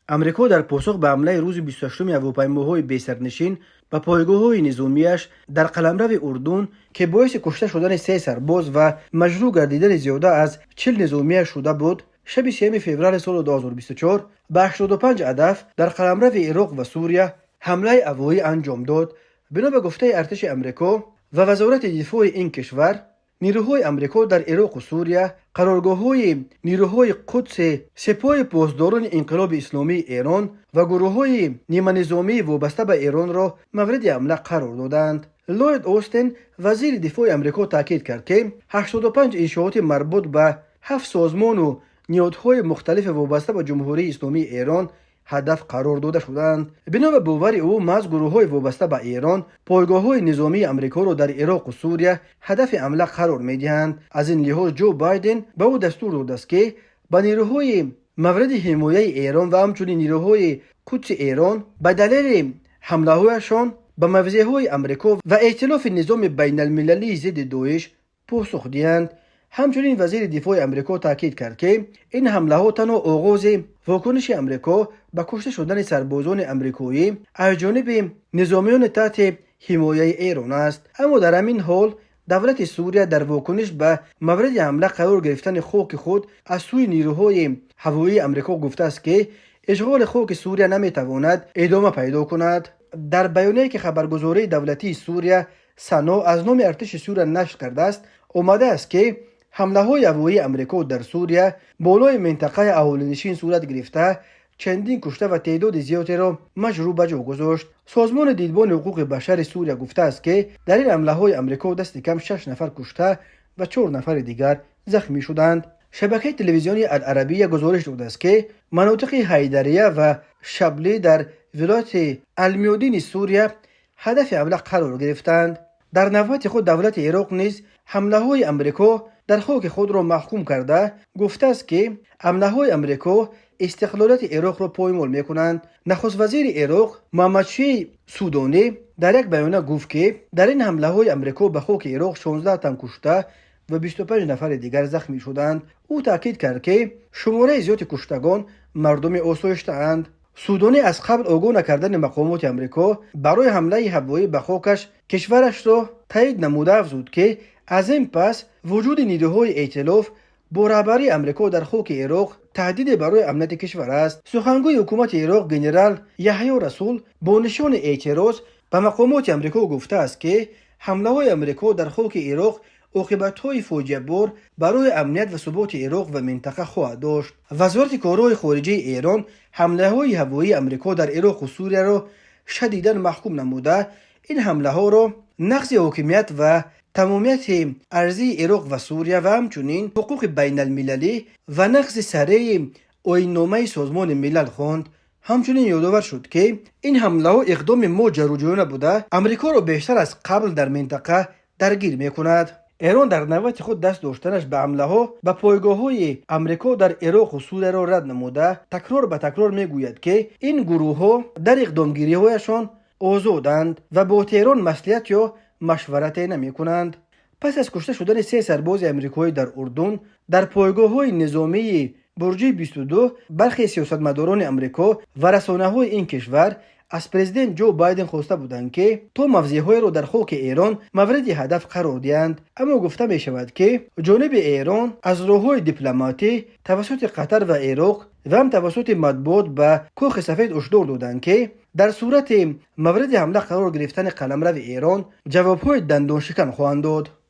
امریکا در پاسخ به حمله روز 28 هواپیماهای بی‌سرنشین به پایگاه‌های نظامیش در قلمرو اردن که باعث کشته شدن 3 سرباز و مجروح گردیدن زیاده از 40 نظامی شده بود، شب 3 فوریه سال 2024 به 85 هدف در قلمرو عراق و سوریه حمله هوایی انجام داد. بنا به گفته ارتش امریکا و وزارت دفاع این کشور، نیروهای امریکا در عراق و سوریه قرارگاه‌های نیروهای قدس سپاه پاسداران انقلاب اسلامی ایران و گروه‌های نیمه نظامی وابسته به ایران را مورد حمله قرار دادند. لوید اوستین وزیر دفاع امریکا تاکید کرد که 85 انشاءات مربوط به 7 سازمان و نهادهای مختلف وابسته به جمهوری اسلامی ایران هدف قرار داده شدند. بنا به باور او، محض گروه‌های وابسته به ایران پایگاه‌های نظامی امریکا را در عراق و سوریه هدف حمله قرار می‌دهند. از این لحاظ جو بایدن به او دستور داده است که به نیروهای مورد حمایه ایران و همچنین نیروهای قدس ایران به دلیل حمله‌هایشان به موضع‌های امریکا و ائتلاف نظام بین المللی ضد داعش پاسخ دهند. همچنین وزیر دفاع امریکا تاکید کرد که این حمله ها تنها آغاز واکنش امریکا به کشته شدن سربازان امریکایی از جانب نظامیان تحت حمایه ایران است. اما در همین حال دولت سوریه در واکنش به مورد حمله قرار گرفتن خاک خود از سوی نیروهای هوایی امریکا گفته است که اشغال خاک سوریه نمیتواند ادامه پیدا کند. در بیانیه‌ای که خبرگزاری دولتی سوریه سنا از نام ارتش سوریه نشر کرده است، آمده است که حمله های هوایی امریکا در سوریه بالای منطقه اهالی‌نشین صورت گرفته چندین کشته و تعداد زیادی را مجروح به جا گذاشت. سازمان دیدبان حقوق بشر سوریه گفته است که در این حمله های امریکا دست کم 6 نفر کشته و 4 نفر دیگر زخمی شدند. شبکه تلویزیونی العربیه گزارش داده است که مناطق حیدریه و شبلی در ولایت المیادین سوریه هدف حمله قرار گرفتند. در نوبت خود دولت عراق نیز حمله های امریکا در خاک خود را محکوم کرده گفته است که حمله های امریکا استقلالیت عراق را پایمال می کنند. نخست وزیر عراق محمد شیع سودانی در یک بیانیه گفت که در این حمله های امریکا به خاک عراق 16 تن کشته و 25 نفر دیگر زخمی شدند. او تاکید کرد که شماره زیاد کشتگان مردم آسایشته اند. سودانی از قبل آگاه نکردن مقامات امریکا برای حمله هوایی به خاکش کشورش را تایید نموده افزود که از این پس وجود نیروهای ائتلاف با رهبری امریکا در خاک عراق تهدید برای امنیت کشور است. سخنگوی حکومت عراق جنرال یحیی رسول با نشان اعتراض به مقامات امریکا گفته است که حمله های امریکا در خاک عراق عاقبت‌های فاجعه بار برای امنیت و ثبات عراق و منطقه خواهد داشت. وزارت کارهای خارجه ایران حمله‌های هوایی امریکا در عراق و سوریه را شدیداً محکوم نموده این حمله ها را نقض حاکمیت و تمامیت ارضی عراق و سوریه و همچنین حقوق بین المللی و نقض سریع آیین‌نامه سازمان ملل خواند. همچنین یادآور شد که این حمله ها اقدام ماجراجویانه بوده امریکا را بیشتر از قبل در منطقه درگیر می کند. ایران در نوبت خود دست داشتنش به حمله ها به پایگاه های امریکا در عراق و سوریه را رد نموده تکرار به تکرار می گوید که این گروه ها در اقدامگیری هایشان آزادند و با تهران مصلحت یا مشورت نمی کنند. پس از کشته شدن 3 سرباز امریکایی در اردن در پایگاه های نظامی برج 22 برخی سیاستمداران امریکا و رسانه های این کشور از پرزیدنت جو بایدن خواسته بودند که تو موضع‌های را در خاک ایران مورد هدف قرار دهند، اما گفته می شود که جانب ایران از راه‌های دیپلماتی توسط قطر و عراق و هم توسط مطبوعات به کاخ سفید هشدار دادند که در صورت مورد حمله قرار گرفتن قلمرو ایران جواب‌های دندان شکن خواهند داد.